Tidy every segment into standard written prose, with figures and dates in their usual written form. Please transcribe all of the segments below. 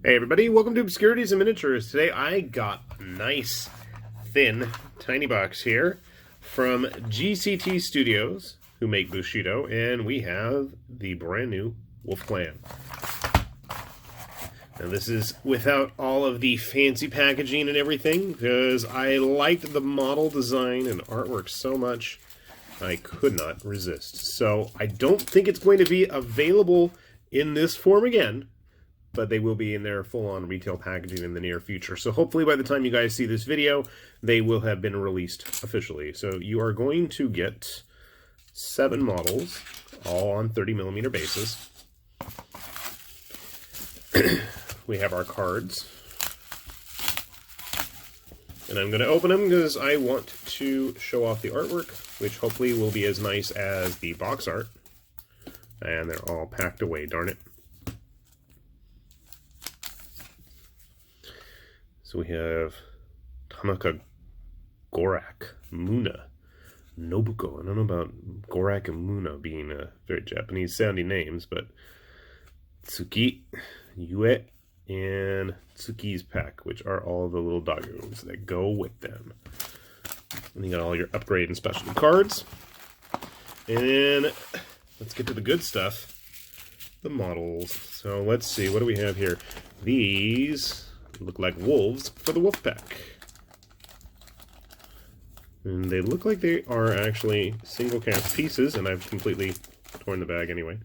Hey everybody, welcome to Obscurities and Miniatures. Today I got a nice, thin, tiny box here from GCT Studios, who make Bushido, and we have the brand new Wolf Clan. Now this is without all of the fancy packaging and everything, because I liked the model design and artwork so much, I could not resist. So I don't think it's going to be available in this form again, but they will be in their full-on retail packaging in the near future. So hopefully by the time you guys see this video, they will have been released officially. So you are going to get 7 models, all on 30mm basis. We have our cards. And I'm going to open them because I want to show off the artwork, which hopefully will be as nice as the box art. And they're all packed away, darn it. So we have Tanaka, Gorak, Muna, Nobuko. I don't know about Gorak and Muna being very Japanese sounding names, but Tsuki, Yue, and Tsuki's pack, which are all the little doggos that go with them. And you got all your upgrade and specialty cards. And then let's get to the good stuff, the models. So let's see, what do we have here? These look like wolves for the wolf pack. And they look like they are actually single cast pieces, and I've completely torn the bag anyway.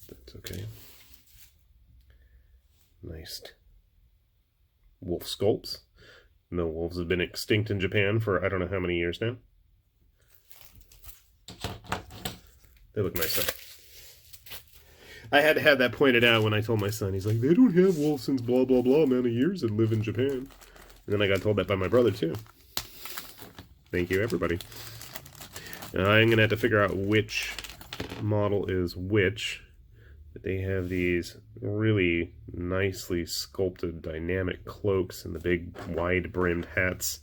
That's okay. Nice wolf sculpts. No wolves have been extinct in Japan for I don't know how many years now. They look nice though. I had to have that pointed out when I told my son. He's like, they don't have wolves since blah, blah, blah amount of years that live in Japan. And then I got told that by my brother, too. Thank you, everybody. Now, I'm going to have to figure out which model is which. But they have these really nicely sculpted dynamic cloaks and the big wide-brimmed hats.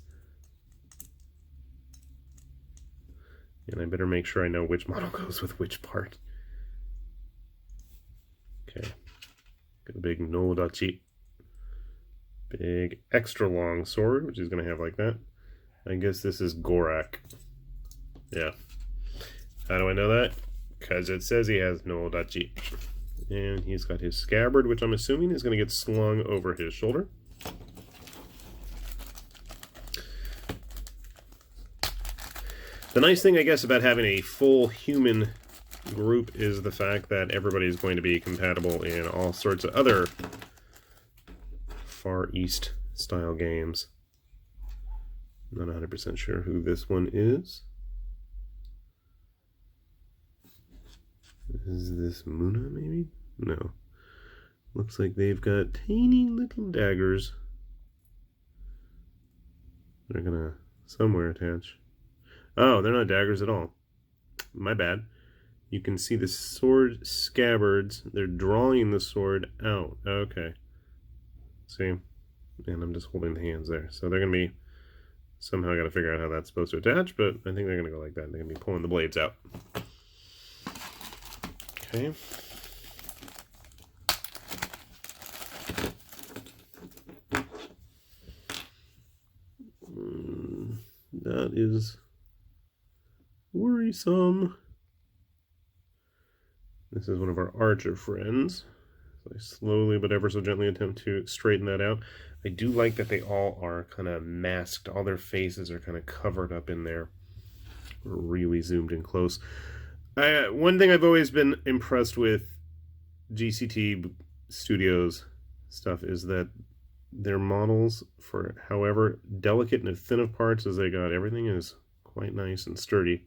And I better make sure I know which model goes with which part. Okay, got a big Nodachi. Big extra long sword, which he's going to have like that. I guess this is Gorak. Yeah. How do I know that? Because it says he has Nodachi. And he's got his scabbard, which I'm assuming is going to get slung over his shoulder. The nice thing, I guess, about having a full human group is the fact that everybody's going to be compatible in all sorts of other Far East style games. Not 100% sure who this one is. Is this Muna, maybe? No. Looks like they've got tiny little daggers. They're gonna somewhere attach. Oh, they're not daggers at all. My bad. You can see the sword scabbards. They're drawing the sword out. Okay. See? And I'm just holding the hands there. So they're going to be... Somehow I got to figure out how that's supposed to attach, but I think they're going to go like that. They're going to be pulling the blades out. Okay. That is worrisome. This is one of our archer friends. So I slowly but ever so gently attempt to straighten that out. I do like that they all are kind of masked. All their faces are kind of covered up in there. Really zoomed in close. One thing I've always been impressed with GCT Studios stuff is that their models, for however delicate and thin of parts as they got, everything is quite nice and sturdy.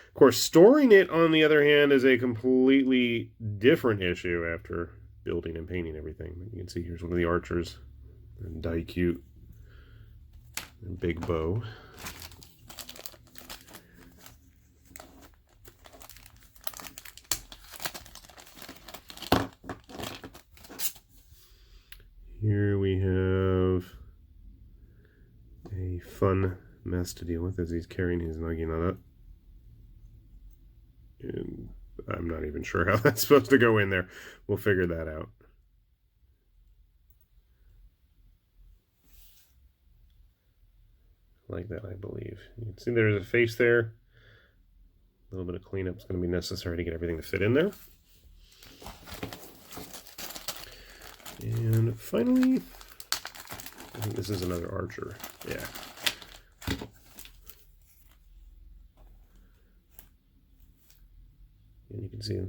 Of course, storing it, on the other hand, is a completely different issue after building and painting everything. You can see here's one of the archers, and Daikyu, and Big Bow. Here we have a fun mess to deal with as he's carrying his Naginata. And I'm not even sure how that's supposed to go in there. We'll figure that out. like that, I believe. You can see there's a face there. A little bit of cleanup is going to be necessary to get everything to fit in there. And finally, I think this is another archer. Yeah. And you can see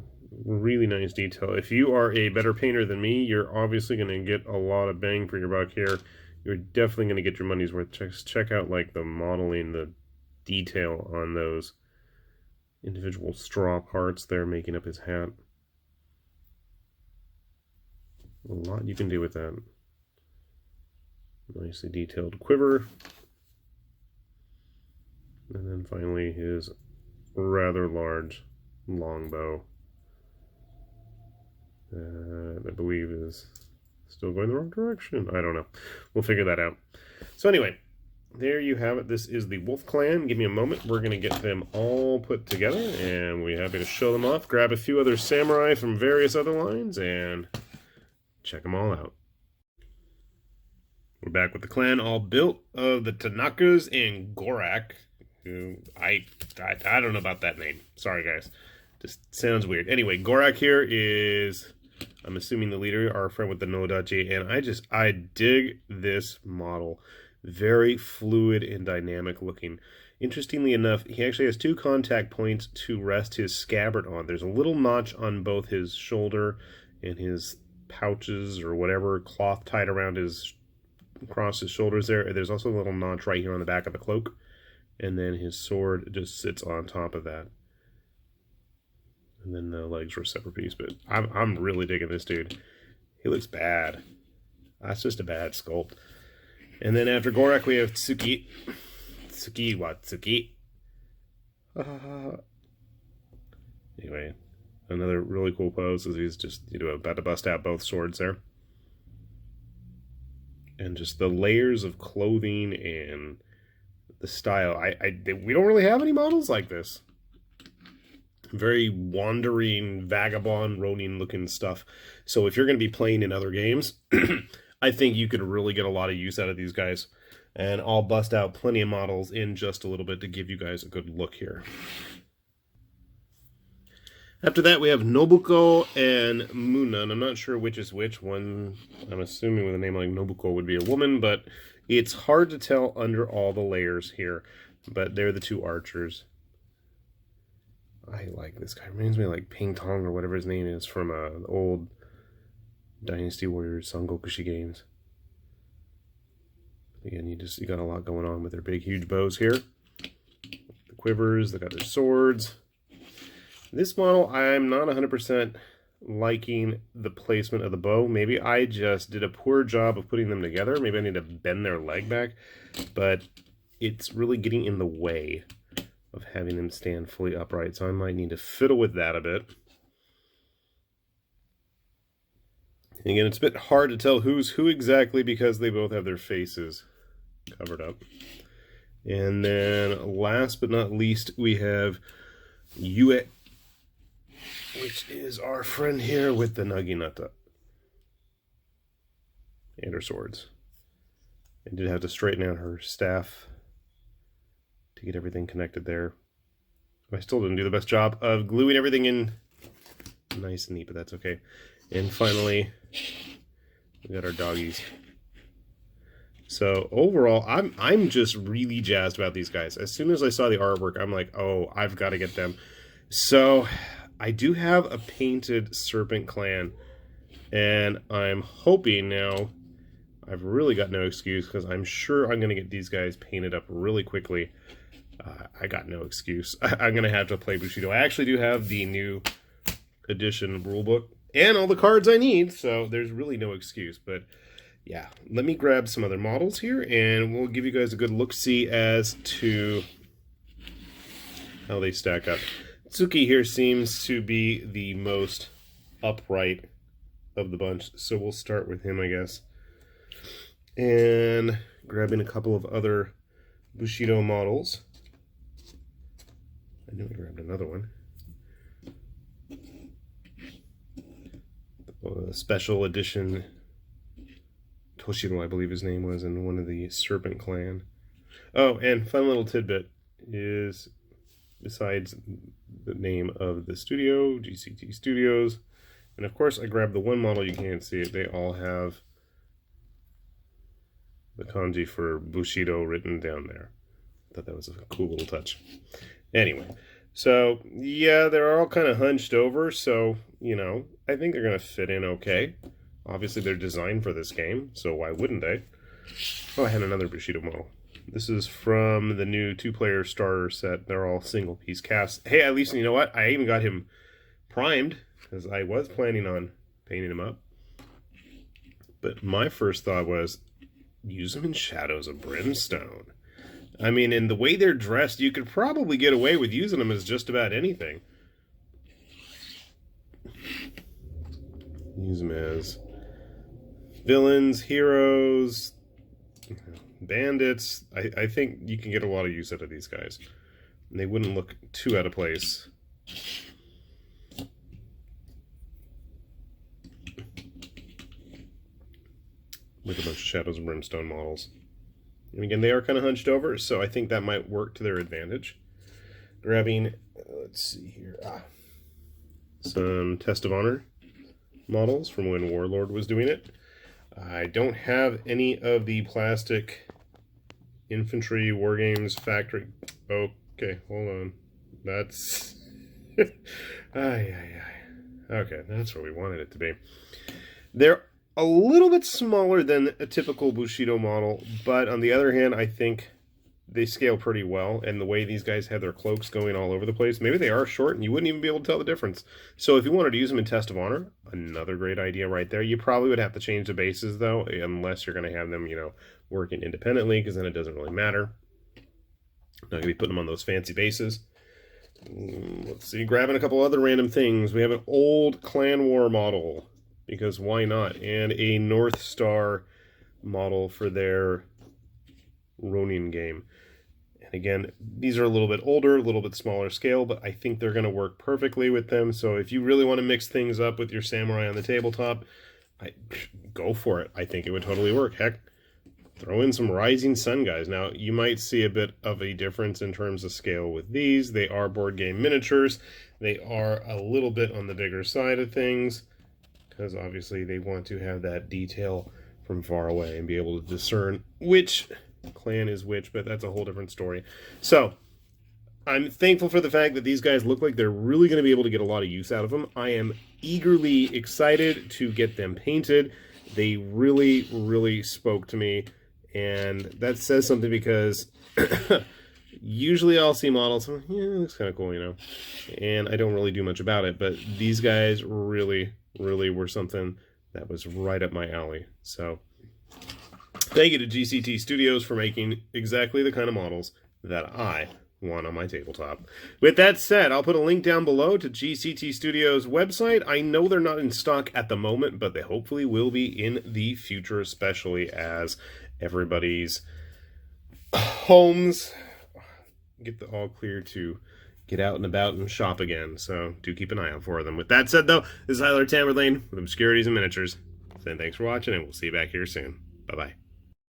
really nice detail. If you are a better painter than me, you're obviously going to get a lot of bang for your buck here. You're definitely going to get your money's worth. Check out like the modeling, the detail on those individual straw parts there making up his hat. A lot you can do with that. Nicely detailed quiver. And then finally his rather large longbow. I believe is still going the wrong direction. I don't know. We'll figure that out. So anyway, there you have it. This is the Wolf Clan. Give me a moment. We're going to get them all put together, and we're happy to show them off. Grab a few other samurai from various other lines, and check them all out. We're back with the clan all built of the Tanakas and Gorak. Who I don't know about that name. Sorry, guys. Just sounds weird. Anyway, Gorak here is, I'm assuming, the leader, our friend with the Nodachi, and I dig this model. Very fluid and dynamic looking. Interestingly enough, he actually has 2 contact points to rest his scabbard on. There's a little notch on both his shoulder and his pouches or whatever cloth tied around across his shoulders there. There's also a little notch right here on the back of the cloak, and then his sword just sits on top of that. And then the legs were a separate piece, but I'm really digging this dude. He looks bad. That's just a bad sculpt. And then after Gorak, we have Tsuki. Tsuki, what? Tsuki? Anyway, another really cool pose as he's just, about to bust out both swords there. And just the layers of clothing and the style. We don't really have any models like this. Very wandering, vagabond, Ronin looking stuff. So if you're going to be playing in other games, I think you could really get a lot of use out of these guys. And I'll bust out plenty of models in just a little bit to give you guys a good look here. After that, we have Nobuko and Muna, and I'm not sure which is which. One, I'm assuming with a name like Nobuko would be a woman, but it's hard to tell under all the layers here. But they're the 2 archers. I like this guy. Reminds me of like Ping Tong or whatever his name is from the old Dynasty Warriors Sangokushi games. Again, you got a lot going on with their big, huge bows here. The quivers, they got their swords. This model, I'm not 100% liking the placement of the bow. Maybe I just did a poor job of putting them together. Maybe I need to bend their leg back. But it's really getting in the way of having them stand fully upright. So I might need to fiddle with that a bit. And again, it's a bit hard to tell who's who exactly because they both have their faces covered up. And then last but not least, we have Yue, which is our friend here with the Naginata and her swords. I did have to straighten out her staff to get everything connected there. I still didn't do the best job of gluing everything in nice and neat, but that's okay. And finally, we got our doggies. So overall, I'm just really jazzed about these guys. As soon as I saw the artwork, I'm like, oh, I've got to get them. So I do have a painted Serpent Clan, and I'm hoping now I've really got no excuse because I'm sure I'm going to get these guys painted up really quickly. I got no excuse. I'm going to have to play Bushido. I actually do have the new edition rulebook and all the cards I need, so there's really no excuse. But yeah, let me grab some other models here, and we'll give you guys a good look-see as to how they stack up. Tsuki here seems to be the most upright of the bunch, so we'll start with him, I guess. And grabbing a couple of other Bushido models. I knew I grabbed another one. Special edition Toshiro, I believe his name was, in one of the Serpent Clan. Oh, and fun little tidbit is, besides the name of the studio, GCT Studios, and of course I grabbed the one model, you can't see it, they all have the kanji for Bushido written down there. I thought that was a cool little touch. Anyway, so yeah, they're all kind of hunched over, so, you know, I think they're going to fit in okay. Obviously, they're designed for this game, so why wouldn't they? Oh, I had another Bushido model. This is from the new 2-player starter set. They're all single-piece casts. Hey, at least, you know what? I even got him primed, because I was planning on painting him up. But my first thought was, use them in Shadows of Brimstone. I mean, in the way they're dressed, you could probably get away with using them as just about anything. Use them as villains, heroes, bandits. I think you can get a lot of use out of these guys. And they wouldn't look too out of place. With a bunch of Shadows of Brimstone models. And again, they are kind of hunched over, so I think that might work to their advantage. Grabbing, let's see here, some Test of Honor models from when Warlord was doing it. I don't have any of the plastic Infantry Wargames Factory. Okay, hold on. That's... Okay, that's where we wanted it to be. They're a little bit smaller than a typical Bushido model, but on the other hand, I think they scale pretty well, and the way these guys have their cloaks going all over the place, maybe they are short and you wouldn't even be able to tell the difference. So if you wanted to use them in Test of Honor, another great idea right there. You probably would have to change the bases, though, unless you're going to have them, you know, working independently, because then it doesn't really matter. Not going to be putting them on those fancy bases. Let's see, grabbing a couple other random things. We have an old Clan War model, because why not? And a North Star model for their Ronin game. And again, these are a little bit older, a little bit smaller scale, but I think they're going to work perfectly with them. So if you really want to mix things up with your samurai on the tabletop, go for it. I think it would totally work. Heck, throw in some Rising Sun guys. Now, you might see a bit of a difference in terms of scale with these. They are board game miniatures. They are a little bit on the bigger side of things, because obviously they want to have that detail from far away and be able to discern which clan is which, but that's a whole different story. So, I'm thankful for the fact that these guys look like they're really going to be able to get a lot of use out of them. I am eagerly excited to get them painted. They really, really spoke to me, and that says something, because usually I'll see models, yeah, it looks kind of cool, you know, and I don't really do much about it, but these guys really were something that was right up my alley. So thank you to GCT Studios for making exactly the kind of models that I want on my tabletop. With that said, I'll put a link down below to GCT Studios' website. I know they're not in stock at the moment, but they hopefully will be in the future, especially as everybody's homes get the all clear to get out and about and shop again. So do keep an eye out for them. With that said, though, this is Tyler Tamerlane with Obscurities and Miniatures, saying thanks for watching, and we'll see you back here soon. Bye-bye.